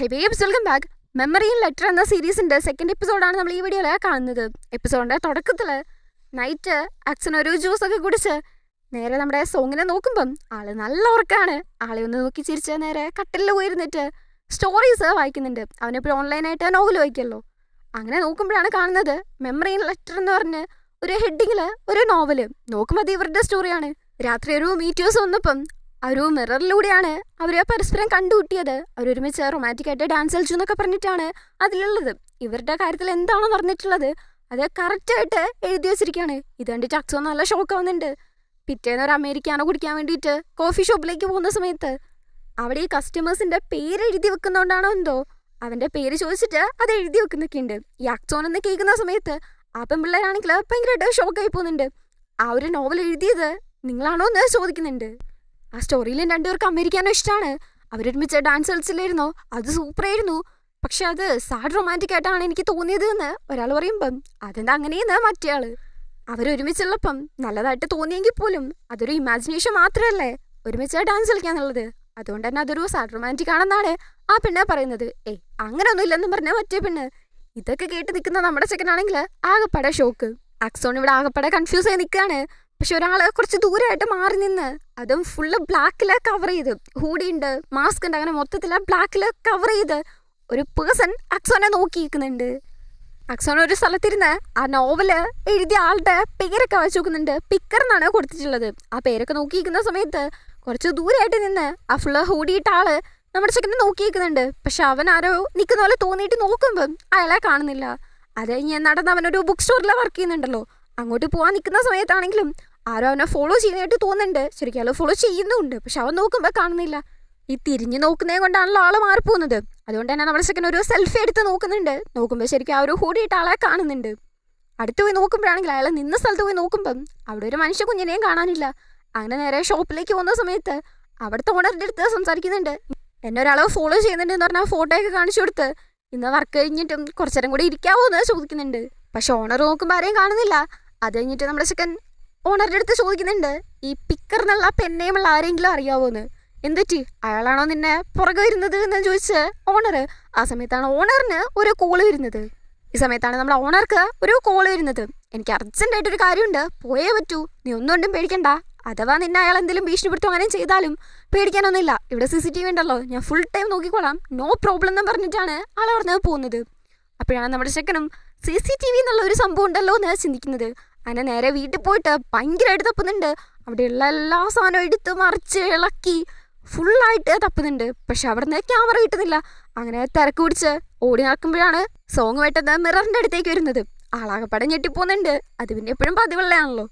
High babes, welcome back. Memory in letter എന്ന സീരീസിൻ്റെ second എപ്പിസോഡാണ് നമ്മൾ ഈ വീഡിയോയിൽ കാണുന്നത്. എപ്പിസോഡിൻ്റെ തുടക്കത്തിൽ നൈറ്റ് അച്ഛൻ ഒരു ജ്യൂസൊക്കെ കുടിച്ച് നേരെ നമ്മുടെ സോങ്ങിനെ നോക്കുമ്പം ആള് നല്ല ഉറക്കാണ്. ആളെ ഒന്ന് നോക്കി ചിരിച്ച് നേരെ കട്ടിലിൽ പോയിരുന്നിട്ട് സ്റ്റോറീസ് വായിക്കുന്നുണ്ട്. അവനെപ്പോഴും ഓൺലൈനായിട്ട് നോവൽ വായിക്കുമല്ലോ. അങ്ങനെ നോക്കുമ്പോഴാണ് കാണുന്നത് മെമ്മറി ഇൻ ലെറ്റർ എന്ന് പറഞ്ഞ് ഒരു ഹെഡിങ്ങിൽ ഒരു നോവല്. നോക്കുമ്പോൾ അത് ഇവരുടെ സ്റ്റോറിയാണ്. രാത്രി ഒരു മീറ്റേഴ്സ് വന്നപ്പം ഒരു മിററിലൂടെയാണ് അവർ പരസ്പരം കണ്ടുമുട്ടിയത്. അവരൊരുമിച്ച് റൊമാൻറ്റിക്കായിട്ട് ഡാൻസ് കളിച്ചു എന്നൊക്കെ പറഞ്ഞിട്ടാണ് അതിലുള്ളത്. ഇവരുടെ കാര്യത്തിൽ എന്താണോ പറഞ്ഞിട്ടുള്ളത് അത് കറക്റ്റായിട്ട് എഴുതി വെച്ചിരിക്കുകയാണ്. ഇത് കണ്ടിട്ട് അക്സോ നല്ല ഷോക്ക് ആവുന്നുണ്ട്. പിറ്റേന്ന് ഒരു അമേരിക്കാനോ കുടിക്കാൻ വേണ്ടിയിട്ട് കോഫി ഷോപ്പിലേക്ക് പോകുന്ന സമയത്ത് അവിടെ ഈ കസ്റ്റമേഴ്സിൻ്റെ പേര് എഴുതി വെക്കുന്നതുകൊണ്ടാണോ എന്തോ അവൻ്റെ പേര് ചോദിച്ചിട്ട് അത് എഴുതി വെക്കുന്നൊക്കെ ഉണ്ട്. ഈ അക്സോനെന്ന് കേൾക്കുന്ന സമയത്ത് ആ പെൺപിള്ളേരാണെങ്കിൽ ഭയങ്കരമായിട്ട് ഷോക്കായി പോകുന്നുണ്ട്. ആ ഒരു നോവൽ എഴുതിയത് നിങ്ങളാണോ എന്ന് ചോദിക്കുന്നുണ്ട്. ആ സ്റ്റോറിയിലും രണ്ടുപേർക്ക് അമേരിക്കാനോ ഇഷ്ടമാണ്. അവരൊരുമിച്ച് ഡാൻസ് കളിച്ചില്ലായിരുന്നോ, അത് സൂപ്പറായിരുന്നു. പക്ഷെ അത് സാഡ് റൊമാൻറ്റിക് ആയിട്ടാണ് എനിക്ക് തോന്നിയത് എന്ന് ഒരാൾ പറയുമ്പം അതെന്താ അങ്ങനെയെന്ന് മറ്റേ ആള്. അവരൊരുമിച്ചുള്ളപ്പം നല്ലതായിട്ട് തോന്നിയെങ്കിൽ പോലും അതൊരു ഇമാജിനേഷൻ മാത്രമല്ലേ ഒരുമിച്ച് ഡാൻസ് കളിക്കാന്നുള്ളത്. അതുകൊണ്ട് തന്നെ അതൊരു സാഡ് റൊമാൻറ്റിക് ആണെന്നാണ് ആ പെണ്ണെ പറയുന്നത്. അങ്ങനെയൊന്നും ഇല്ലെന്നും പറഞ്ഞ മറ്റേ പെണ്ണ്. ഇതൊക്കെ കേട്ട് നിൽക്കുന്ന നമ്മുടെ ചെക്കനാണെങ്കിൽ ആകെപ്പടെ ഷോക്ക്. അക്സോൺ ഇവിടെ ആകെപ്പടെ കൺഫ്യൂസ് ആയി നിൽക്കുകയാണ്. പക്ഷെ ഒരാൾ കുറച്ച് ദൂരമായിട്ട് മാറി നിന്ന് അതും ഫുള്ള് ബ്ലാക്കിൽ കവർ ചെയ്ത് ഹൂഡി ഉണ്ട്, മാസ്ക് ഉണ്ട്, അങ്ങനെ മൊത്തത്തിൽ ബ്ലാക്കിൽ കവർ ചെയ്ത് ഒരു പേഴ്സൺ അക്സോനെ നോക്കിയിരിക്കുന്നുണ്ട്. അക്സോൻ ഒരു സ്ഥലത്തിരുന്ന് ആ നോവല് എഴുതിയ ആളുടെ പേരൊക്കെ വെച്ച് നോക്കുന്നുണ്ട്. പിക്കർ എന്നാണ് കൊടുത്തിട്ടുള്ളത്. ആ പേരൊക്കെ നോക്കിയിരിക്കുന്ന സമയത്ത് കുറച്ച് ദൂരമായിട്ട് നിന്ന് ആ ഫുള്ള് ഹൂഡിയിട്ട ആള് നമ്മുടെ ചെക്കനെ നോക്കിയിരിക്കുന്നുണ്ട്. പക്ഷെ അവൻ ആരോ നിൽക്കുന്ന പോലെ തോന്നിയിട്ട് നോക്കുമ്പം അയാളെ കാണുന്നില്ല. അത് കഴിഞ്ഞ് നടന്ന് അവനൊരു ബുക്ക് സ്റ്റോറിൽ വർക്ക് ചെയ്യുന്നുണ്ടല്ലോ, അങ്ങോട്ട് പോകാൻ നിൽക്കുന്ന സമയത്താണെങ്കിലും ആരോ അവനെ ഫോളോ ചെയ്യുന്നതായിട്ട് തോന്നുന്നുണ്ട്. ശരിക്കും ആൾ ഫോളോ ചെയ്യുന്നുമുണ്ട്. പക്ഷെ അവൻ നോക്കുമ്പോൾ കാണുന്നില്ല. ഈ തിരിഞ്ഞ് നോക്കുന്നേ കൊണ്ടാണല്ലോ ആൾ മാറിപ്പോകുന്നത്. അതുകൊണ്ട് തന്നെ നമ്മുടെ സെക്കൻഡ് ഒരു സെൽഫി എടുത്ത് നോക്കുന്നുണ്ട്. നോക്കുമ്പോൾ ശരിക്കും ആ ഒരു ഹൂടിയിട്ട് ആളെ കാണുന്നുണ്ട്. അടുത്ത് പോയി നോക്കുമ്പോഴാണെങ്കിൽ അയാൾ നിന്ന സ്ഥലത്ത് പോയി നോക്കുമ്പം അവിടെ ഒരു മനുഷ്യ കുഞ്ഞിനെയും കാണാനില്ല. അങ്ങനെ നേരെ ഷോപ്പിലേക്ക് പോകുന്ന സമയത്ത് അവിടുത്തെ ഓണറിൻ്റെ അടുത്ത് സംസാരിക്കുന്നുണ്ട്. എന്നെ ഒരാൾ ഫോളോ ചെയ്യുന്നുണ്ട് എന്ന് പറഞ്ഞാൽ ഫോട്ടോയൊക്കെ കാണിച്ചു കൊടുത്ത് ഇന്ന് വർക്ക് കഴിഞ്ഞിട്ടും കുറച്ചു നേരം കൂടി ഇരിക്കാവോ എന്ന് ചോദിക്കുന്നുണ്ട്. പക്ഷെ ഓണർ നോക്കുമ്പോൾ ആരെയും കാണുന്നില്ല. അത് കഴിഞ്ഞിട്ട് നമ്മുടെ സെക്കൻഡ് ഓണറുടെ അടുത്ത് ചോദിക്കുന്നുണ്ട്, ഈ പിക്കർ എന്നുള്ള പെണ്ണേമുള്ള ആരെങ്കിലും അറിയാവോ എന്ന്. എന്തെറ്റി, അയാളാണോ നിന്നെ പുറകെ വരുന്നത് എന്ന് ചോദിച്ച് ഓണർ. ആ സമയത്താണ് ഓണറിന് ഒരു കോള് വരുന്നത്. ഈ സമയത്താണ് നമ്മുടെ ഓണർക്ക് ഒരു കോള് വരുന്നത്. എനിക്ക് അർജൻറ്റായിട്ടൊരു കാര്യമുണ്ട്, പോയേ പറ്റൂ, നീ ഒന്നുകൊണ്ടും പേടിക്കണ്ട. അഥവാ നിന്നെ അയാൾ എന്തെങ്കിലും ഭീഷണിപ്പെടുത്തും അങ്ങനെ ചെയ്താലും പേടിക്കാനൊന്നുമില്ല, ഇവിടെ CCTV ഉണ്ടല്ലോ, ഞാൻ ഫുൾ ടൈം നോക്കിക്കോളാം, നോ പ്രോബ്ലം എന്ന് പറഞ്ഞിട്ടാണ് ആൾ പറഞ്ഞ് പോകുന്നത്. അപ്പോഴാണ് നമ്മുടെ ചെക്കനും CCTV എന്നുള്ള ഒരു സംഭവം ഉണ്ടല്ലോ എന്ന് ചിന്തിക്കുന്നത്. അങ്ങനെ നേരെ വീട്ടിൽ പോയിട്ട് ഭയങ്കരമായിട്ട് തപ്പുന്നുണ്ട്. അവിടെയുള്ള എല്ലാ സാധനവും എടുത്ത് മറിച്ച് ഇളക്കി ഫുള്ളായിട്ട് തപ്പുന്നുണ്ട്. പക്ഷെ അവിടെ നിന്ന് ക്യാമറ കിട്ടുന്നില്ല. അങ്ങനെ തിരക്ക് പിടിച്ച് ഓടി നടക്കുമ്പോഴാണ് സോങ് വെട്ടത് മിററിൻ്റെ അടുത്തേക്ക് വരുന്നത്. ആളാകപ്പടെ ഞെട്ടിപ്പോകുന്നുണ്ട്. അത് പിന്നെ എപ്പോഴും പതിവുള്ളതാണല്ലോ.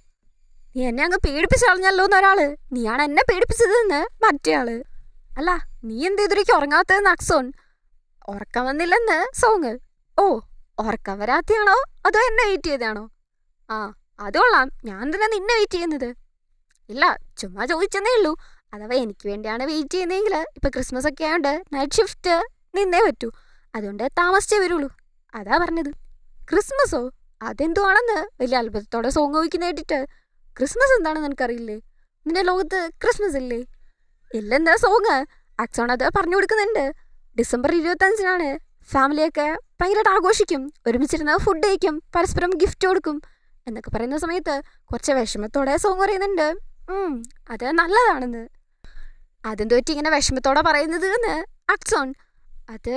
നീ എന്നെ അങ്ങ് പേടിപ്പിച്ച് കളഞ്ഞല്ലോ എന്നൊരാള്. നീയാണ് എന്നെ പേടിപ്പിച്ചത് എന്ന് മറ്റേ ആള്. അല്ല, നീ എന്ത് ഇതിലേക്ക് ഉറങ്ങാത്തതെന്ന് അക്സോൺ. ഉറക്കം വന്നില്ലെന്ന് സോങ്. ഓ, ഉറക്കം വരാത്തയാണോ അതോ എന്നെ വെയിറ്റ് ചെയ്തതാണോ? ആ, അത് കൊള്ളാം, ഞാൻ തന്നെ നിന്നെ വെയിറ്റ് ചെയ്യുന്നത്. ഇല്ല, ചുമ്മാ ചോദിച്ചെന്നേ ഉള്ളൂ. അഥവാ എനിക്ക് വേണ്ടിയാണ് വെയിറ്റ് ചെയ്യുന്നതെങ്കിൽ ഇപ്പം ക്രിസ്മസ് ഒക്കെ ആയതുകൊണ്ട് നൈറ്റ് ഷിഫ്റ്റ് നിന്നേ പറ്റൂ, അതുകൊണ്ട് താമസിച്ചേ വരുള്ളൂ, അതാ പറഞ്ഞത്. ക്രിസ്മസോ? അതെന്തുവാണെന്ന് വലിയ അത്ഭുതത്തോടെ സോങ് ചോദിക്കുന്ന കേട്ടിട്ട്. ക്രിസ്മസ് എന്താണെന്ന് എനിക്കറിയില്ലേ? നിന്റെ ലോകത്ത് ക്രിസ്മസ് ഇല്ലേ? ഇല്ലെന്താ സോങ്. അക്സോൺ അത് പറഞ്ഞു കൊടുക്കുന്നുണ്ട്. ഡിസംബർ 25-നാണ് ഫാമിലിയൊക്കെ ഭയങ്കരമായിട്ട് ആഘോഷിക്കും, ഒരുമിച്ചിരുന്ന് ഫുഡ് കഴിക്കും, പരസ്പരം ഗിഫ്റ്റ് കൊടുക്കും എന്നൊക്കെ പറയുന്ന സമയത്ത് കുറച്ച് വിഷമത്തോടെ സോങ് പറയുന്നുണ്ട്. അത് നല്ലതാണെന്ന്. അതെന്ത് പറ്റി ഇങ്ങനെ വിഷമത്തോടെ പറയുന്നത് എന്ന് അക്സോൺ. അത്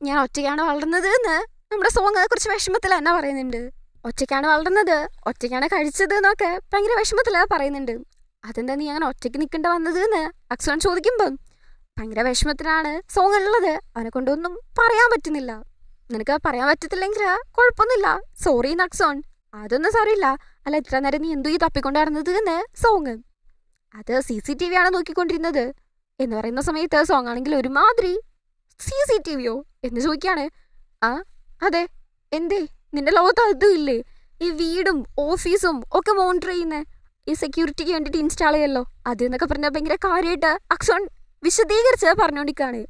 ഞാൻ ഒറ്റയ്ക്കാണ് വളർന്നത് എന്ന് നമ്മുടെ സോങ് കുറച്ച് വിഷമത്തിൽ തന്നെ പറയുന്നുണ്ട്. ഒറ്റയ്ക്കാണ് വളർന്നത്, ഒറ്റയ്ക്കാണ് കഴിച്ചത് എന്നൊക്കെ ഭയങ്കര വിഷമത്തിൽ പറയുന്നുണ്ട്. അതെന്താ നീ അങ്ങനെ ഒറ്റയ്ക്ക് നിൽക്കേണ്ട വന്നത് എന്ന് അക്സോൺ ചോദിക്കുമ്പം ഭയങ്കര വിഷമത്തിലാണ് സോങ് ഉള്ളത്. അവനെ കൊണ്ടൊന്നും പറയാൻ പറ്റുന്നില്ല. നിനക്ക് പറയാൻ പറ്റത്തില്ലെങ്കിൽ കുഴപ്പമൊന്നുമില്ല, സോറി നക്സോൺ, അതൊന്നും സാരമില്ല. അല്ല, ഇത്ര നേരം നീ എന്തോ ഈ തപ്പിക്കൊണ്ടായിരുന്നത് എന്ന് സോങ്. അത് CCTV ആണ് നോക്കിക്കൊണ്ടിരുന്നത് എന്ന് പറയുന്ന സമയത്ത് സോങ് ആണെങ്കിൽ ഒരുമാതിരി CCTVയോ എന്ന് ചോദിക്കുകയാണ്. ആ അതെ, എന്തേ നിന്റെ ലോകത്ത് അതും ഇല്ലേ? ഈ വീടും ഓഫീസും ഒക്കെ മോണിറ്റർ ചെയ്യുന്ന ഈ സെക്യൂരിറ്റിക്ക് വേണ്ടിയിട്ട് ഇൻസ്റ്റാൾ ചെയ്യല്ലോ അത് എന്നൊക്കെ പറഞ്ഞാൽ ഭയങ്കര കാര്യമായിട്ട് അക്സോൺ വിശദീകരിച്ച് പറഞ്ഞുകൊണ്ടിരിക്കുകയാണ്.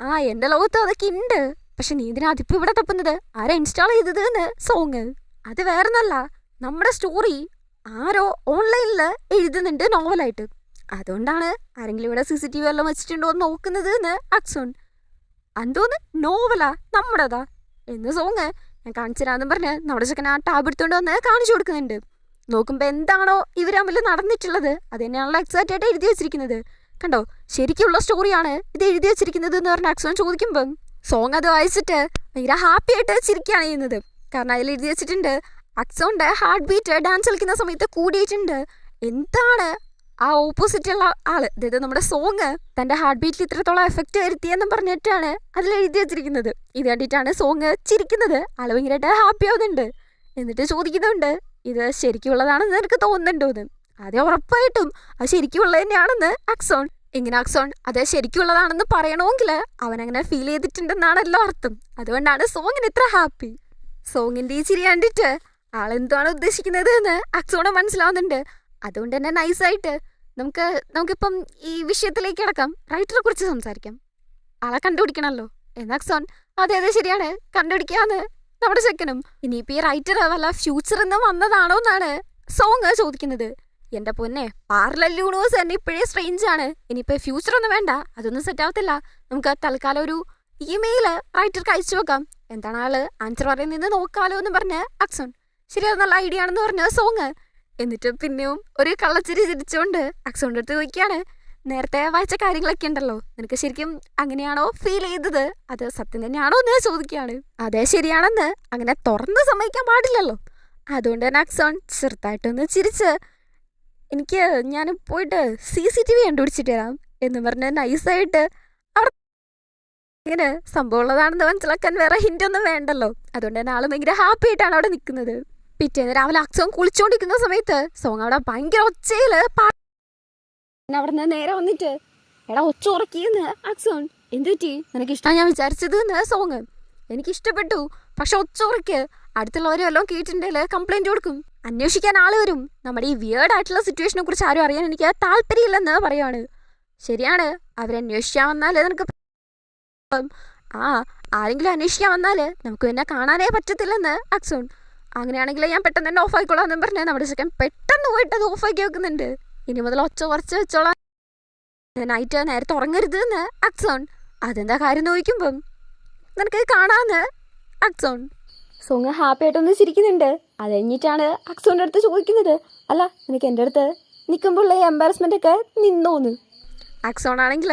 ആ, എൻ്റെ ലോകത്ത് അതൊക്കെ ഉണ്ട്, പക്ഷെ നീ ഇതിനെ അതിപ്പോൾ ഇവിടെ തപ്പുന്നത്, ആരാ ഇൻസ്റ്റാൾ ചെയ്തത് എന്ന് സോങ്. അത് വേറൊന്നല്ല, നമ്മുടെ സ്റ്റോറി ആരോ ഓൺലൈനിൽ എഴുതുന്നുണ്ട് നോവലായിട്ട്, അതുകൊണ്ടാണ് ആരെങ്കിലും ഇവിടെ CCTV എല്ലാം വെച്ചിട്ടുണ്ടോ എന്ന് നോക്കുന്നത് എന്ന് അക്സോൺ. എന്തോന്ന് നോവലാ നമ്മുടേതാ എന്ന് സോങ് ഞാൻ കാണിച്ചു തരാമെന്ന് പറഞ്ഞ് നമ്മുടെ ചെക്കൻ ആ ടാബ് എടുത്തുകൊണ്ട് വന്ന് കാണിച്ചു കൊടുക്കുന്നുണ്ട്. നോക്കുമ്പോൾ എന്താണോ ഇവർ തമ്മിൽ നടന്നിട്ടുള്ളത് അത് തന്നെയാണല്ലോ എക്സാക്റ്റ് ആയിട്ട് എഴുതി വെച്ചിരിക്കുന്നത്. കണ്ടോ, ശരിക്കുള്ള സ്റ്റോറിയാണ് ഇത് എഴുതി വെച്ചിരിക്കുന്നത് എന്ന് പറഞ്ഞ അക്സോൺ ചോദിക്കുമ്പം സോങ് അത് വായിച്ചിട്ട് ഭയങ്കര ഹാപ്പി ആയിട്ട് ചിരിക്കുകയാണ് ചെയ്യുന്നത്. കാരണം അതിൽ എഴുതി വെച്ചിട്ടുണ്ട് അക്സോണിൻ്റെ ഹാർട്ട് ബീറ്റ് ഡാൻസ് കളിക്കുന്ന സമയത്ത് കൂടിയിട്ടുണ്ട്. എന്താണ് ആ ഓപ്പോസിറ്റുള്ള ആള്, അതായത് നമ്മുടെ സോങ് തൻ്റെ ഹാർട്ട് ബീറ്റിൽ ഇത്രത്തോളം എഫക്റ്റ് വരുത്തിയെന്ന് പറഞ്ഞിട്ടാണ് അതിൽ എഴുതി വെച്ചിരിക്കുന്നത്. ഇത് കണ്ടിട്ടാണ് സോങ് ചിരിക്കുന്നത്. ആള് ഭയങ്കരമായിട്ട് ഹാപ്പി ആവുന്നുണ്ട്. എന്നിട്ട് ചോദിക്കുന്നുണ്ട് ഇത് ശരിക്കുള്ളതാണെന്ന് എനിക്ക് തോന്നുന്നുണ്ടോ എന്ന്. അതെ, ഉറപ്പായിട്ടും അത് ശരിക്കുള്ളത് തന്നെയാണെന്ന് അക്സോൺ. ഇങ്ങനെ അക്സോൺ അത് ശരിക്കുള്ളതാണെന്ന് പറയണമെങ്കിൽ അവനങ്ങനെ ഫീൽ ചെയ്തിട്ടുണ്ടെന്നാണല്ലോ അർത്ഥം. അതുകൊണ്ടാണ് സോങ്ങിന് ഇത്ര ഹാപ്പി. സോങ്ങിൻ്റെ ഈ ചിരി കണ്ടിട്ട് ആളെന്താണ് ഉദ്ദേശിക്കുന്നത് എന്ന് അക്സോണ് മനസ്സിലാവുന്നുണ്ട്. അതുകൊണ്ട് തന്നെ നൈസായിട്ട് നമുക്കിപ്പം ഈ വിഷയത്തിലേക്ക് കിടക്കാം, റൈറ്ററെ കുറിച്ച് സംസാരിക്കാം. ആളെ കണ്ടുപിടിക്കണമല്ലോ എന്ന് അക്സോൺ. അതെ ശരിയാണ്, കണ്ടുപിടിക്കാന്ന് നമ്മുടെ ചെക്കനും. ഇനിയിപ്പോൾ ഈ റൈറ്റർ വല്ല ഫ്യൂച്ചറിൽ നിന്ന് വന്നതാണോ എന്നാണ് സോങ് ചോദിക്കുന്നത്. എൻ്റെ പൊന്നെ, പാരലൽ യൂണിവേഴ്സ് തന്നെ ഇപ്പോഴേ സ്ട്രേഞ്ച് ആണ്. ഇനിയിപ്പോൾ ഫ്യൂച്ചറൊന്നും വേണ്ട, അതൊന്നും സെറ്റ് ആവത്തില്ല. നമുക്ക് തൽക്കാലം ഒരു ഇമെയിൽ റൈറ്റർക്ക് അയച്ചു വെക്കാം, എന്താണ് ആള് ആൻസർ പറയുന്നതെന്ന് നോക്കാലോ എന്ന് പറഞ്ഞ് അക്സോൺ. ശരി, അത് നല്ല ഐഡിയ ആണെന്ന് പറഞ്ഞ സോങ്. എന്നിട്ട് പിന്നെയും ഒരു കള്ളച്ചിരി ചിരിച്ചുകൊണ്ട് അക്സോണിൻ്റെ അടുത്ത് ചോദിക്കുകയാണ്, നേരത്തെ വായിച്ച കാര്യങ്ങളൊക്കെ ഉണ്ടല്ലോ, നിനക്ക് ശരിക്കും അങ്ങനെയാണോ ഫീൽ ചെയ്തത്, അത് സത്യം തന്നെയാണോ എന്ന് ചോദിക്കുകയാണ്. അതേ ശരിയാണെന്ന് അങ്ങനെ തുറന്ന് സമ്മതിക്കാൻ പാടില്ലല്ലോ. അതുകൊണ്ട് തന്നെ അക്സോൺ ചെറുതായിട്ടൊന്ന് ചിരിച്ച് ഞാൻ പോയിട്ട് CCTV കണ്ടുപിടിച്ചിട്ട് തരാം എന്ന് പറഞ്ഞ് നൈസായിട്ട് അവിടെ ഇങ്ങനെ സംഭവം ഉള്ളതാണെന്ന് മനസ്സിലാക്കാൻ വേറെ ഹിൻ്റൊന്നും വേണ്ടല്ലോ. അതുകൊണ്ട് തന്നെ ആൾ ഭയങ്കര ഹാപ്പി ആയിട്ടാണ് അവിടെ നിൽക്കുന്നത്. പിറ്റേന്ന് രാവിലെ അക്സോൺ കുളിച്ചുകൊണ്ടിരിക്കുന്ന സമയത്ത് സോങ് അവിടെ ഭയങ്കര ഒച്ചയിൽ അവിടെ നിന്ന് നേരെ വന്നിട്ട് എടാ ഒച്ച ഉറക്കിയെന്ന് അക്സോൺ. എന്ത് പറ്റി, നിനക്ക് ഇഷ്ടമാണ് ഞാൻ വിചാരിച്ചത് എന്ന് സോങ്. എനിക്കിഷ്ടപ്പെട്ടു, പക്ഷെ ഒച്ച ഉറക്ക്, അടുത്തുള്ളവരും എല്ലാം കേട്ടിട്ടുണ്ടെങ്കിൽ കംപ്ലൈൻറ്റ് കൊടുക്കും, അന്വേഷിക്കാൻ ആൾ വരും, നമ്മുടെ ഈ വിയേർഡ് ആയിട്ടുള്ള സിറ്റുവേഷനെ കുറിച്ച് ആരും അറിയാൻ എനിക്ക് താല്പര്യമില്ലെന്ന് പറയുവാണ്. ശരിയാണ്, അവരന്വേഷിക്കാൻ വന്നാൽ നിനക്ക് ആരെങ്കിലും അന്വേഷിക്കാൻ വന്നാൽ നമുക്ക് പിന്നെ കാണാനേ പറ്റത്തില്ലെന്ന് അക്സോൺ. അങ്ങനെയാണെങ്കിൽ ഞാൻ പെട്ടെന്ന് തന്നെ ഓഫായിക്കോളാം എന്നും പറഞ്ഞ് നമ്മുടെ ചെക്കൻ പെട്ടെന്ന് പോയിട്ട് അത് ഓഫാക്കി വെക്കുന്നുണ്ട്. ഇനി മുതൽ ഒച്ച കുറച്ച് വെച്ചോളാം, നൈറ്റ് നേരത്തെ ഉറങ്ങരുത് എന്ന് അക്സോൺ. അതെന്താ കാര്യം നോക്കുമ്പം നിനക്ക് കാണാമെന്ന് അക്സോൺ. സോങ് ഹാപ്പി ആയിട്ടൊന്ന് ചിരിക്കുന്നുണ്ട്. അത് കഴിഞ്ഞിട്ടാണ് അക്സോണിൻ്റെ അടുത്ത് ചോദിക്കുന്നത്, അല്ല നിനക്ക് എൻ്റെ അടുത്ത് നിൽക്കുമ്പോഴുള്ള ഈ എംബാരസ്മെൻ്റ് ഒക്കെ നിന്നോന്ന്. അക്സോൺ ആണെങ്കിൽ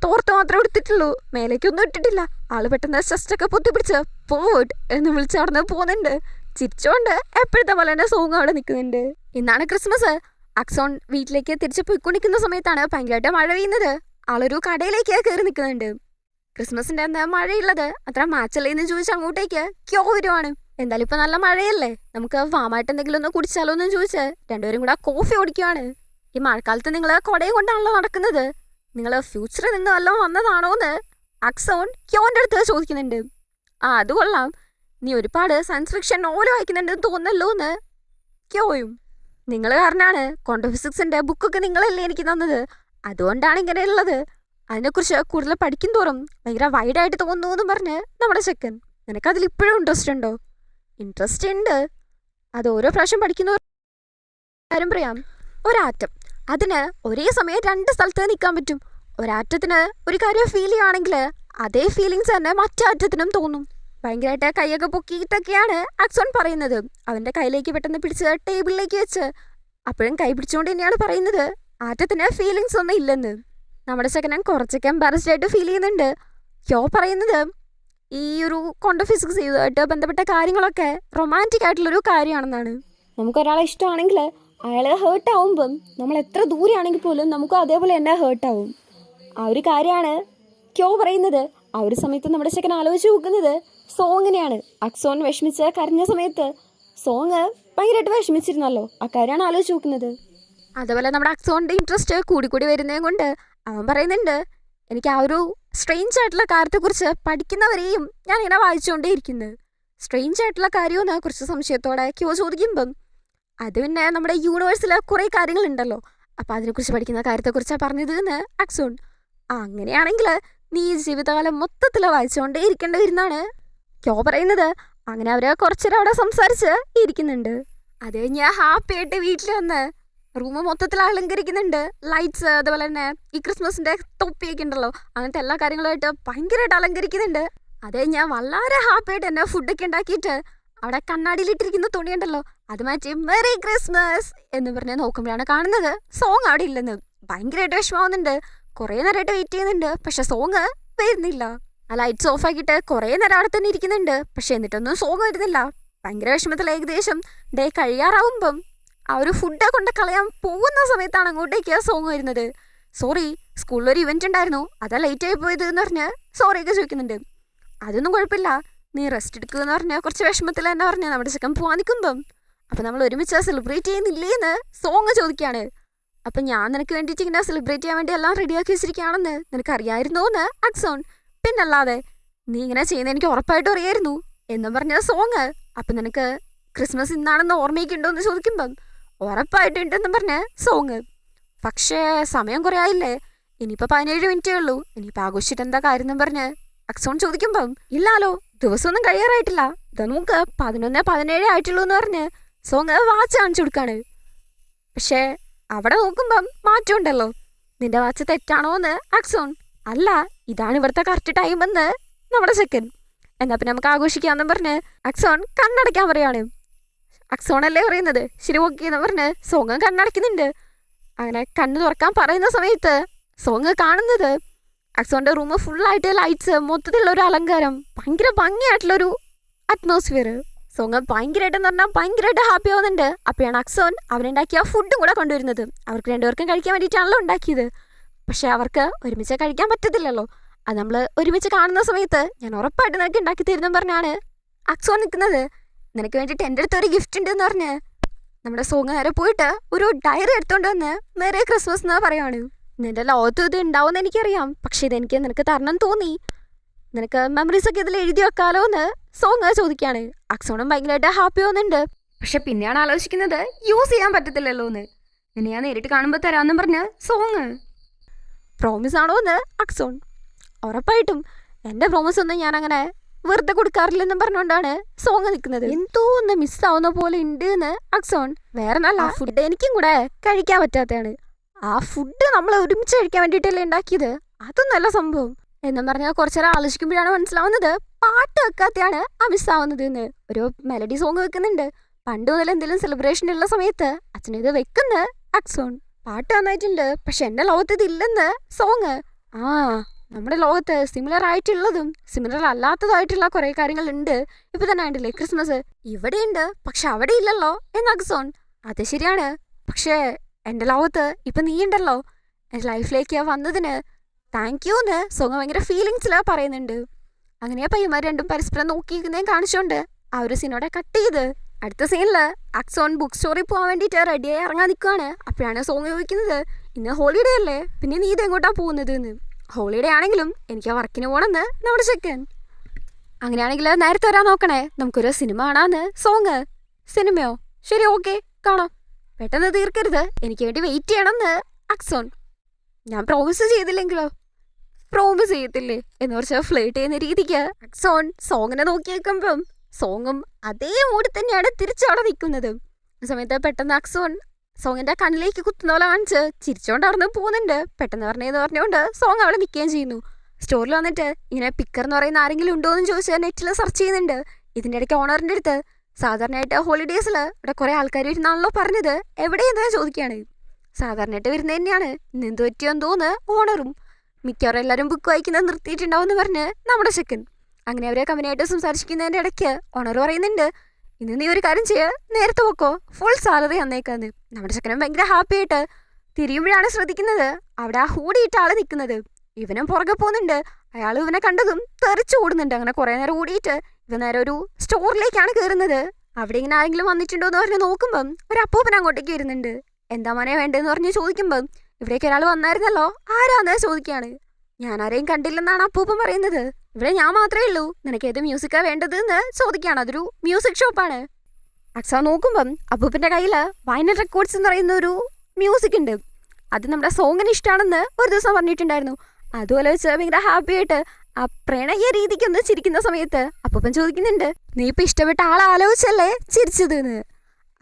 തോർത്ത് മാത്രമേ എടുത്തിട്ടുള്ളൂ, മേലേക്കൊന്നും ഇട്ടിട്ടില്ല. ആൾ പെട്ടെന്ന് ചെസ്റ്റൊക്കെ പൊത്തിപ്പിടിച്ച് പോട്ട് എന്ന് വിളിച്ച് അവിടെ നിന്ന് പോകുന്നുണ്ട്. ചിരിച്ചോണ്ട് എപ്പോഴത്തെ പോലെ തന്നെ സോങ് അവിടെ നിൽക്കുന്നുണ്ട്. ഇന്നാണ് ക്രിസ്മസ്. അക്സോൺ വീട്ടിലേക്ക് തിരിച്ച് പോയിക്കൊണ്ടിരിക്കുന്ന സമയത്താണ് ഭയങ്കരമായിട്ട് മഴ പെയ്യുന്നത്. ആളൊരു കടയിലേക്ക് കയറി നിൽക്കുന്നുണ്ട്. ക്രിസ്മസിൻ്റെ അന്ന് മഴയുള്ളത് അത്ര മാച്ചല്ലേന്ന് ചോദിച്ച് അങ്ങോട്ടേക്ക് ക്യോ വരുവാണ്. എന്തായാലും ഇപ്പം നല്ല മഴയല്ലേ, നമുക്ക് വാമായിട്ട് എന്തെങ്കിലും ഒന്ന് കുടിച്ചാലോ എന്ന് ചോദിച്ച് രണ്ടുപേരും കൂടെ കോഫി ഓടിക്കുവാണ്. ഈ മഴക്കാലത്ത് നിങ്ങൾ കുടയും കൊണ്ടാണല്ലോ നടക്കുന്നത്, നിങ്ങൾ ഫ്യൂച്ചറിൽ നിന്ന് വല്ലതും വന്നതാണോ എന്ന് അക്സോൺ ക്യോൻ്റെ അടുത്ത് ചോദിക്കുന്നുണ്ട്. അത് കൊള്ളാം, നീ ഒരുപാട് സയൻസ് ഫിക്ഷൻ നോവൽ വായിക്കുന്നുണ്ടെന്ന് തോന്നല്ലോ എന്ന് ക്യോയും. നിങ്ങൾ കാരണമാണ് ക്വാണ്ടം ഫിസിക്സിൻ്റെ ബുക്കൊക്കെ നിങ്ങളല്ലേ എനിക്ക് തന്നത്, അതുകൊണ്ടാണ് ഇങ്ങനെ ഉള്ളത്. അതിനെക്കുറിച്ച് കൂടുതൽ പഠിക്കും തോറും ഭയങ്കര വൈഡായിട്ട് തോന്നുന്നു എന്നും പറഞ്ഞ് നമ്മുടെ ചെക്കൻ. നിനക്കതിൽ ഇപ്പോഴും ഇൻട്രസ്റ്റ് ഉണ്ടോ? ഇൻട്രസ്റ്റ് ഉണ്ട്, അത് ഓരോ പ്രാവശ്യം പഠിക്കുന്ന കാര്യം പറയാം. ഒരാറ്റം, അതിന് ഒരേ സമയം രണ്ട് സ്ഥലത്ത് നിൽക്കാൻ പറ്റും. ഒരാറ്റത്തിന് ഒരു കാര്യം ഫീൽ ചെയ്യുകയാണെങ്കിൽ അതേ ഫീലിങ്സ് തന്നെ മറ്റേ അറ്റത്തിനും തോന്നും. ഭയങ്കരമായിട്ട് കൈയൊക്കെ പൊക്കിയിട്ടൊക്കെയാണ് അക്സോൺ പറയുന്നത്. അവൻ്റെ കയ്യിലേക്ക് പെട്ടെന്ന് പിടിച്ച് ടേബിളിലേക്ക് വെച്ച് അപ്പോഴും കൈ പിടിച്ചുകൊണ്ട് തന്നെയാണ് പറയുന്നത് ആറ്റത്തിന് ഫീലിങ്സ് ഒന്നും ഇല്ലെന്ന്. നമ്മുടെ ചെക്കനൻ കുറച്ചൊക്കെ എംബാരസ്ഡ് ആയിട്ട് ഫീൽ ചെയ്യുന്നുണ്ട്. ക്യോ പറയുന്നത് ഈ ഒരു ക്വാണ്ടം ഫിസിക്സ് ഇതുമായിട്ട് ബന്ധപ്പെട്ട കാര്യങ്ങളൊക്കെ റൊമാൻറ്റിക് ആയിട്ടുള്ളൊരു കാര്യമാണെന്നാണ്. നമുക്കൊരാളെ ഇഷ്ടമാണെങ്കിൽ അയാൾ ഹേർട്ടാവുമ്പം നമ്മൾ എത്ര ദൂരെയാണെങ്കിൽ പോലും നമുക്കും അതേപോലെ തന്നെ ഹേർട്ടാവും. ആ ഒരു കാര്യമാണ് ക്യോ പറയുന്നത്. ആ ഒരു സമയത്ത് നമ്മുടെ ചെക്കൻ ആലോചിച്ച് നോക്കുന്നത് സോങ്ങിനെയാണ്. അക്സോൺ വിഷമിച്ച് കരഞ്ഞ സമയത്ത് സോങ് ഭയങ്കരമായിട്ട് വിഷമിച്ചിരുന്നല്ലോ, ആ കാര്യമാണ് ആലോചിച്ച് നോക്കുന്നത്. അതുപോലെ നമ്മുടെ അക്സോണിൻ്റെ ഇൻട്രസ്റ്റ് കൂടിക്കൂടി വരുന്നതും കൊണ്ട് അവൻ പറയുന്നുണ്ട് എനിക്ക് ആ ഒരു സ്ട്രെയിഞ്ച് ആയിട്ടുള്ള കാര്യത്തെക്കുറിച്ച് പഠിക്കുന്നവരെയും ഞാൻ ഇങ്ങനെ വായിച്ചുകൊണ്ടേ ഇരിക്കുന്നത്. സ്ട്രെയിഞ്ച് ആയിട്ടുള്ള കാര്യമെന്ന് കുറച്ച് സംശയത്തോടെ ക്യോ ചോദിക്കുമ്പം അത് പിന്നെ നമ്മുടെ യൂണിവേഴ്സിൽ കുറേ കാര്യങ്ങളുണ്ടല്ലോ, അപ്പോൾ അതിനെക്കുറിച്ച് പഠിക്കുന്ന കാര്യത്തെക്കുറിച്ചാണ് പറഞ്ഞത് എന്ന് അക്സോൺ. അങ്ങനെയാണെങ്കിൽ നീ ജീവിതകാലം മൊത്തത്തിൽ വായിച്ചുകൊണ്ടേ ഇരിക്കേണ്ടി വരുന്നതാണ് ക്യോ പറയുന്നത്. അങ്ങനെ അവർ കുറച്ചേരം അവിടെ സംസാരിച്ച് ഇരിക്കുന്നുണ്ട്. അത് കഴിഞ്ഞ് ഹാപ്പി ആയിട്ട് വീട്ടിൽ വന്ന് റൂം മൊത്തത്തിൽ അലങ്കരിക്കുന്നുണ്ട്. ലൈറ്റ്സ്, അതുപോലെ തന്നെ ഈ ക്രിസ്മസിന്റെ തൊപ്പിയൊക്കെ ഉണ്ടല്ലോ, അങ്ങനത്തെ എല്ലാ കാര്യങ്ങളുമായിട്ട് ഭയങ്കരമായിട്ട് അലങ്കരിക്കുന്നുണ്ട്. അതേ ഞാൻ വളരെ ഹാപ്പി ആയിട്ട് തന്നെ ഫുഡൊക്കെ ഉണ്ടാക്കിയിട്ട് അവിടെ കണ്ണാടിയിലിട്ടിരിക്കുന്ന തുണിയുണ്ടല്ലോ അത് മാറ്റി മെറി ക്രിസ്മസ് എന്ന് പറഞ്ഞ് നോക്കുമ്പോഴാണ് കാണുന്നത് സോങ് അവിടെ ഇല്ലെന്ന്. ഭയങ്കരമായിട്ട് വിഷമാവുന്നുണ്ട്. കുറേ നേരമായിട്ട് വെയിറ്റ് ചെയ്യുന്നുണ്ട്, പക്ഷെ സോങ് വരുന്നില്ല. ആ ലൈറ്റ്സ് ഓഫ് ആക്കിയിട്ട് കുറേ നേരം അവിടെ തന്നെ ഇരിക്കുന്നുണ്ട്, പക്ഷെ എന്നിട്ടൊന്നും സോങ് വരുന്നില്ല. ഭയങ്കര വിഷമത്തിൽ ഏകദേശം ഡേ കഴിയാറാവുമ്പം ആ ഒരു ഫുഡ് കൊണ്ട് കളയാൻ പോകുന്ന സമയത്താണ് അങ്ങോട്ടേക്ക് സോങ് വരുന്നത്. സോറി, സ്കൂളിലൊരു ഇവന്റ് ഉണ്ടായിരുന്നു, അതാ ലേറ്റ് ആയി പോയത് എന്ന് പറഞ്ഞ് സോറിയൊക്കെ ചോദിക്കുന്നുണ്ട്. അതൊന്നും കുഴപ്പമില്ല, നീ റെസ്റ്റ് എടുക്കുക എന്ന് പറഞ്ഞ് കുറച്ച് വിഷമത്തിൽ തന്നെ പറഞ്ഞ് നമ്മുടെ ചെക്കൻ പോകാൻ നിൽക്കുമ്പം അപ്പം നമ്മൾ ഒരുമിച്ച് സെലിബ്രേറ്റ് ചെയ്യുന്നില്ലേ എന്ന് സോങ് ചോദിക്കുകയാണ്. അപ്പം ഞാൻ നിനക്ക് വേണ്ടിയിട്ട് ഇങ്ങനെ സെലിബ്രേറ്റ് ചെയ്യാൻ വേണ്ടി എല്ലാം റെഡിയാക്കി വെച്ചിരിക്കുകയാണെന്ന് നിനക്ക് അറിയായിരുന്നോ എന്ന് അക്സോൺ. പിന്നല്ലാതെ നീ ഇങ്ങനെ ചെയ്യുന്ന എനിക്ക് ഉറപ്പായിട്ടും അറിയായിരുന്നു എന്നും പറഞ്ഞ സോങ്. അപ്പം നിനക്ക് ക്രിസ്മസ് ഇന്നാണെന്ന് ഓർമ്മയ്ക്കുണ്ടോ എന്ന് ചോദിക്കുമ്പം ഉറപ്പായിട്ടുണ്ടെന്നും പറഞ്ഞ് സോങ്. പക്ഷേ സമയം കുറേ ആയില്ലേ, ഇനിയിപ്പോൾ 17 മിനിറ്റേ ഉള്ളൂ, ഇനിയിപ്പോൾ ആഘോഷിച്ചിട്ട് എന്താ കാര്യം എന്നും പറഞ്ഞ് അക്സോൺ ചോദിക്കുമ്പം ഇല്ലാലോ, ദിവസമൊന്നും കഴിയാറായിട്ടില്ല, ഇതാ നമുക്ക് 11:17 ആയിട്ടുള്ളൂ എന്ന് പറഞ്ഞ് സോങ് വാച്ച് കാണിച്ചു കൊടുക്കാണ്. പക്ഷേ അവിടെ നോക്കുമ്പം മാറ്റം ഉണ്ടല്ലോ. നിന്റെ വാച്ച് തെറ്റാണോ എന്ന് അക്സോൺ. അല്ല, ഇതാണ് ഇവിടുത്തെ കറക്റ്റ് ടൈം എന്ന് നമ്മുടെ ചെക്കൻ. എന്നാ പിന്നെ നമുക്ക് ആഘോഷിക്കാമെന്നും പറഞ്ഞ് അക്സോൺ കണ്ണടയ്ക്കാൻ പറയാണ്. അക്സോൺ അല്ലേ പറയുന്നത്, ശരി ഓക്കെ എന്ന് പറഞ്ഞ് സോങ് കണ്ണടയ്ക്കുന്നുണ്ട്. അങ്ങനെ കണ്ണ് തുറക്കാൻ പറയുന്ന സമയത്ത് സോങ് കാണുന്നത് അക്സോണിന്റെ റൂം ഫുള്ളായിട്ട് ലൈറ്റ്സ്, മൊത്തത്തിലുള്ള ഒരു അലങ്കാരം, ഭയങ്കര ഭംഗിയായിട്ടുള്ളൊരു അറ്റ്മോസ്ഫിയർ. സോങ് ഭയങ്കരമായിട്ടെന്ന് പറഞ്ഞാൽ ഭയങ്കരമായിട്ട് ഹാപ്പി ആവുന്നുണ്ട്. അപ്പോഴാണ് അക്സോൺ അവനുണ്ടാക്കിയ ഫുഡും കൂടെ കൊണ്ടുവരുന്നത്. അവർക്ക് രണ്ടുപേർക്കും കഴിക്കാൻ വേണ്ടിയിട്ടാണല്ലോ ഉണ്ടാക്കിയത്. പക്ഷെ അവർക്ക് ഒരുമിച്ച് കഴിക്കാൻ പറ്റത്തില്ലല്ലോ. അത് നമ്മൾ ഒരുമിച്ച് കാണുന്ന സമയത്ത് ഞാൻ ഉറപ്പായിട്ട് നിനക്ക് ഉണ്ടാക്കി തരുന്നെന്ന് പറഞ്ഞാണ് അക്സോൺ നിൽക്കുന്നത്. നിനക്ക് വേണ്ടിയിട്ട് എൻ്റെ അടുത്ത് ഒരു ഗിഫ്റ്റ് ഉണ്ട് എന്ന് പറഞ്ഞ് നമ്മുടെ സോങ് നേരെ പോയിട്ട് ഒരു ഡയറി എടുത്തോണ്ട് വന്ന് മെറി ക്രിസ്മസ് എന്ന് പറയുവാണ്. നിന്റെ ലോകത്തും ഇത് ഉണ്ടാവുമെന്ന് എനിക്കറിയാം, പക്ഷെ ഇതെനിക്ക് നിനക്ക് തരണം തോന്നി, നിനക്ക് മെമ്മറീസ് ഒക്കെ ഇതിൽ എഴുതി വെക്കാലോ എന്ന് സോങ് ചോദിക്കുകയാണ്. അക്സോണും ഭയങ്കരമായിട്ട് ഹാപ്പി ആവുന്നുണ്ട്. പക്ഷെ പിന്നെയാണ് ആലോചിക്കുന്നത് യൂസ് ചെയ്യാൻ പറ്റത്തില്ലല്ലോ എന്ന്. നിന്നെ ഞാൻ നേരിട്ട് കാണുമ്പോൾ തരാമെന്നും പറഞ്ഞ് സോങ്. പ്രോമിസ് ആണോ എന്ന് അക്സോൺ. ഉറപ്പായിട്ടും എൻ്റെ പ്രോമിസ് ഒന്നും ഞാൻ അങ്ങനെ വെറുതെ കൊടുക്കാറില്ലെന്നും പറഞ്ഞുകൊണ്ടാണ് സോങ് നിൽക്കുന്നത്. എന്തോ ഒന്ന് മിസ്സാവുന്ന പോലെ ഉണ്ട് എന്ന് അക്സോൺ. വേറെ നല്ല ഫുഡ് എനിക്കും കൂടെ കഴിക്കാൻ പറ്റാത്തതാണ്. ആ ഫുഡ് നമ്മൾ ഒരുമിച്ച് കഴിക്കാൻ വേണ്ടിയിട്ടല്ലേ ഉണ്ടാക്കിയത്, അതും നല്ല സംഭവം എന്നും പറഞ്ഞാൽ കുറച്ചേരം ആലോചിക്കുമ്പോഴാണ് മനസ്സിലാവുന്നത് പാട്ട് വെക്കാത്തയാണ് ആ മിസ്സാവുന്നത് എന്ന്. ഒരു മെലഡി സോങ് വെക്കുന്നുണ്ട്. പണ്ട് മുതൽ എന്തെങ്കിലും സെലിബ്രേഷൻ ഉള്ള സമയത്ത് അച്ഛനിത് വെക്കുന്ന അക്സോൺ. പാട്ട് നന്നായിട്ടുണ്ട്, പക്ഷെ എൻ്റെ ലോകത്ത് ഇതില്ലെന്ന് സോങ്. ആ, നമ്മുടെ ലോകത്ത് സിമിലർ ആയിട്ടുള്ളതും സിമിലർ അല്ലാത്തതായിട്ടുള്ള കുറേ കാര്യങ്ങളുണ്ട്. ഇപ്പൊ തന്നെ ഉണ്ടല്ലേ ക്രിസ്മസ് ഇവിടെയുണ്ട്, പക്ഷെ അവിടെ ഇല്ലല്ലോ എന്ന് അക്സോൺ. അത് ശരിയാണ്, പക്ഷേ എൻ്റെ ലോകത്ത് ഇപ്പം നീ ഉണ്ടല്ലോ, എൻ്റെ ലൈഫിലേക്ക് വന്നതിന് താങ്ക് യു എന്ന് സോങ് ഭയങ്കര ഫീലിങ്സിൽ പറയുന്നുണ്ട്. അങ്ങനെ പയ്യന്മാർ രണ്ടും പരസ്പരം നോക്കിയിരിക്കുന്നതും കാണിച്ചുകൊണ്ട് ആ ഒരു സീനോടെ കട്ട് ചെയ്ത് അടുത്ത സീനിൽ അക്സോൺ ബുക്ക് സ്റ്റോറിൽ പോകാൻ വേണ്ടിയിട്ട് റെഡിയായി ഇറങ്ങാൻ നിൽക്കുകയാണ്. അപ്പോഴാണ് സോങ് ചോദിക്കുന്നത് ഇന്ന് ഹോളിഡേ അല്ലേ, പിന്നെ നീ ഇതെങ്ങോട്ടാണ് പോകുന്നത് എന്ന്. ഹോളിഡേ ആണെങ്കിലും എനിക്ക് ആ വർക്കിന് പോകണമെന്ന് നമ്മുടെ ചെക്കൻ. അങ്ങനെയാണെങ്കിൽ നേരത്തെ വരാൻ നോക്കണേ, നമുക്കൊരു സിനിമ കാണാമെന്ന് സോങ്. സിനിമയോ? ശരി ഓക്കെ കാണാം, പെട്ടെന്ന് തീർക്കരുത്, എനിക്ക് വേണ്ടി വെയിറ്റ് ചെയ്യണമെന്ന് അക്സോൺ. ഞാൻ പ്രോമിസ് ചെയ്തില്ലെങ്കിലോ? പ്രോമിസ് ചെയ്യത്തില്ലേ എന്ന് കുറച്ച് ഫ്ലേട്ട് ചെയ്യുന്ന രീതിക്ക് അക്സോൺ സോങ്ങിനെ നോക്കി നിൽക്കുമ്പം സോങ്ങും അതേ മൂടി തന്നെയാണ് തിരിച്ചവിടെ നിൽക്കുന്നത്. ആ സമയത്ത് പെട്ടെന്ന് അക്സോൺ സോങ്ങിന്റെ കണ്ണിലേക്ക് കുത്തുന്ന പോലെ കാണിച്ച് ചിരിച്ചോണ്ട് അവിടെ നിന്ന് പോകുന്നുണ്ട്. പെട്ടെന്ന് പറഞ്ഞുകൊണ്ട് സോങ് അവിടെ നിൽക്കുകയും ചെയ്യുന്നു. സ്റ്റോറിൽ വന്നിട്ട് ഇങ്ങനെ പിക്കർ എന്ന് പറയുന്ന ആരെങ്കിലും ഉണ്ടോ എന്ന് ചോദിച്ചാൽ നെറ്റിൽ സെർച്ച് ചെയ്യുന്നുണ്ട്. ഇതിൻ്റെ ഇടയ്ക്ക് ഓണറിൻ്റെ അടുത്ത് സാധാരണയായിട്ട് ഹോളിഡേയ്സിൽ ഇവിടെ കുറേ ആൾക്കാർ വരുന്നാണല്ലോ പറഞ്ഞത്, എവിടെയെന്നാ ചോദിക്കുകയാണ്. സാധാരണയായിട്ട് വരുന്നത് തന്നെയാണ്, ഇന്ന് എന്ത് പറ്റിയോന്ന് തോന്നുന്നു ഓണറും. മിക്കവാറും എല്ലാവരും ബുക്ക് വായിക്കുന്നത് നിർത്തിയിട്ടുണ്ടാവും എന്ന് പറഞ്ഞ് നമ്മുടെ ചെക്കൻ. അങ്ങനെ അവരെ കമ്പനിയായിട്ട് സംസാരിക്കുന്നതിൻ്റെ ഇടയ്ക്ക് ഓണർ പറയുന്നുണ്ട് ഇന്ന് നീ ഒരു കാര്യം ചെയ്യുക, നേരത്തെ പോക്കോ, ഫുൾ സാലറി തന്നേക്കാന്ന്. നമ്മുടെ ചെക്കനും ഭയങ്കര ഹാപ്പി ആയിട്ട് തിരിയുമ്പോഴാണ് ശ്രദ്ധിക്കുന്നത് അവിടെ ആ ഹൂടിയിട്ട ആള് നിൽക്കുന്നത്. ഇവനും പുറകെ പോകുന്നുണ്ട്. അയാൾ ഇവനെ കണ്ടതും തെറിച്ചു ഓടുന്നുണ്ട്. അങ്ങനെ കുറേ നേരം ഓടിയിട്ട് ഇവ നേരെ ഒരു സ്റ്റോറിലേക്കാണ് കയറുന്നത്. അവിടെ ഇങ്ങനെ ആരെങ്കിലും വന്നിട്ടുണ്ടോ എന്ന് പറഞ്ഞ് നോക്കുമ്പം ഒരു അപ്പൂപ്പൻ അങ്ങോട്ടേക്ക് വരുന്നുണ്ട്. എന്താ മോനെ വേണ്ടതെന്ന് പറഞ്ഞ് ചോദിക്കുമ്പം ഇവിടേക്ക് ഒരാൾ വന്നായിരുന്നല്ലോ, ആരാന്ന് ചോദിക്കുകയാണ്. ഞാൻ ആരെയും കണ്ടില്ലെന്നാണ് അപ്പൂപ്പൻ പറയുന്നത്. ഇവിടെ ഞാൻ മാത്രമേ ഉള്ളൂ, നിനക്ക് ഏത് മ്യൂസിക്കാ വേണ്ടത് എന്ന് ചോദിക്കുകയാണ്. അതൊരു മ്യൂസിക് ഷോപ്പാണ്. അക്സ നോക്കുമ്പം അപ്പൂപ്പൻ്റെ കയ്യിൽ വൈനൽ റെക്കോർഡ്സ് എന്ന് പറയുന്ന ഒരു മ്യൂസിക് ഉണ്ട്. അത് നമ്മുടെ സോങ്ങിന് ഇഷ്ടമാണെന്ന് ഒരു ദിവസം പറഞ്ഞിട്ടുണ്ടായിരുന്നു. അതുപോലെ വെച്ച് ഭയങ്കര ഹാപ്പി ആയിട്ട് ആ പ്രണയ രീതിക്കൊന്ന് ചിരിക്കുന്ന സമയത്ത് അപ്പൂപ്പൻ ചോദിക്കുന്നുണ്ട് നീ ഇപ്പം ഇഷ്ടപ്പെട്ട ആളെ ആലോചിച്ചല്ലേ ചിരിച്ചത് എന്ന്.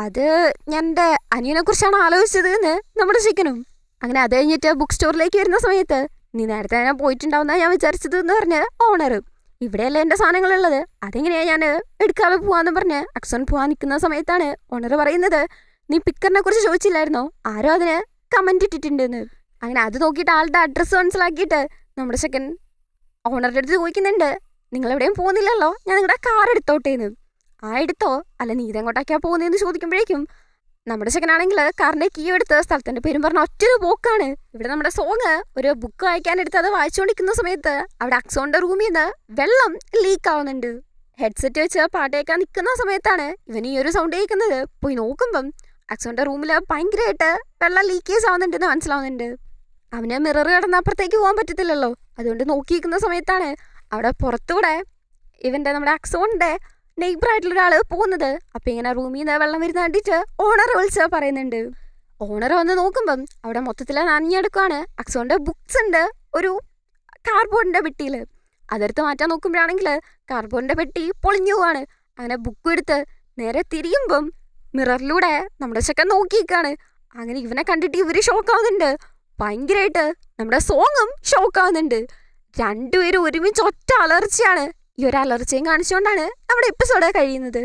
അത് ഞാൻ എൻ്റെ അനിയനെ കുറിച്ചാണ് ആലോചിച്ചത് എന്ന് നമ്മുടെ ചിക്കനും. അങ്ങനെ അത് കഴിഞ്ഞിട്ട് ബുക്ക് സ്റ്റോറിലേക്ക് വരുന്ന സമയത്ത് നീ നേരത്തെ ഞാൻ പോയിട്ടുണ്ടാവുന്ന ഞാൻ വിചാരിച്ചത് എന്ന് പറഞ്ഞ് ഓണർ, ഇവിടെയല്ലേ എൻ്റെ സാധനങ്ങളുള്ളത്, അതെങ്ങനെയാണ് ഞാൻ എടുക്കാതെ പോവാന്ന് പറഞ്ഞ് അക്സോൺ പോവാൻ നിൽക്കുന്ന സമയത്താണ് ഓണർ പറയുന്നത്, നീ പിക്കറിനെ കുറിച്ച് ചോദിച്ചില്ലായിരുന്നോ, ആരോ അതിന് കമൻറ്റ് ഇട്ടിട്ടുണ്ടെന്ന്. അങ്ങനെ അത് നോക്കിയിട്ട് ആളുടെ അഡ്രസ്സ് മനസ്സിലാക്കിയിട്ട് നമ്മുടെ സെക്കൻ ഓണറുടെ അടുത്ത് ചോദിക്കുന്നുണ്ട്, നിങ്ങളെവിടെയും പോകുന്നില്ലല്ലോ, ഞാൻ നിങ്ങളുടെ കാർ എടുത്തോട്ടേന്ന്. ആ എടുത്തോ, അല്ല നീ ഇതെങ്ങോട്ടൊക്കെയാണ് പോകുന്നതെന്ന് ചോദിക്കുമ്പോഴേക്കും നമ്മുടെ സെക്കനാണെങ്കിൽ കാറിൻ്റെ കീ എടുത്ത് സ്ഥലത്തിൻ്റെ പേരും പറഞ്ഞ ഒറ്റൊരു പോക്കാണ്. ഇവിടെ നമ്മുടെ സോങ് ഒരു ബുക്ക് വായിക്കാനെടുത്ത് അത് വായിച്ചുകൊണ്ടിരിക്കുന്ന സമയത്ത് അവിടെ അക്സോണിൻ്റെ റൂമിൽ നിന്ന് വെള്ളം ലീക്ക് ആവുന്നുണ്ട്. ഹെഡ്സെറ്റ് വെച്ച് പാട്ട് കേൾക്കാൻ നിൽക്കുന്ന സമയത്താണ് ഇവൻ ഈ ഒരു സൗണ്ട് കേൾക്കുന്നത്. പോയി നോക്കുമ്പം അക്സോണിൻ്റെ റൂമിൽ ഭയങ്കരമായിട്ട് വെള്ളം ലീക്കേജ് ആവുന്നുണ്ടെന്ന് മനസ്സിലാവുന്നുണ്ട്. അവന് മിറർ കടന്ന് അപ്പുറത്തേക്ക് പോകാൻ പറ്റത്തില്ലല്ലോ, അതുകൊണ്ട് നോക്കിയിരിക്കുന്ന സമയത്താണ് അവിടെ പുറത്തൂടെ ഇവൻ്റെ നമ്മുടെ അക്സോണിൻ്റെ നെയ്ബറായിട്ടുള്ള ഒരാൾ പോകുന്നത്. അപ്പം ഇങ്ങനെ റൂമിൽ നിന്ന് വെള്ളം വരുന്ന കണ്ടിട്ട് ഓണർ വിളിച്ച് പറയുന്നുണ്ട്. ഓണർ വന്ന് നോക്കുമ്പം അവിടെ മൊത്തത്തിൽ നനഞ്ഞെടുക്കുകയാണ്. അക്സോണിൻ്റെ ബുക്സ് ഉണ്ട് ഒരു കാർഡ്ബോർഡിൻ്റെ പെട്ടിയിൽ. അതെടുത്ത് മാറ്റാൻ നോക്കുമ്പോഴാണെങ്കിൽ കാർഡ്ബോർഡിൻ്റെ പെട്ടി പൊളിഞ്ഞു പോവാണ്. അങ്ങനെ ബുക്ക് എടുത്ത് നേരെ തിരിയുമ്പം മിററിലൂടെ നമ്മുടെ ചെക്കൻ നോക്കിയിരിക്കുകയാണ്. അങ്ങനെ ഇവനെ കണ്ടിട്ട് ഇവർ ഷോക്കാവുന്നുണ്ട് ഭയങ്കരമായിട്ട്. നമ്മുടെ സോങ്ങും ഷോക്കാവുന്നുണ്ട്. രണ്ടുപേരും ഒരുമിച്ച് ഒറ്റ അലർച്ചയാണ്. ഈ ഒരു അലർച്ചയും കാണിച്ചുകൊണ്ടാണ് നമ്മുടെ എപ്പിസോഡ് കഴിയുന്നത്.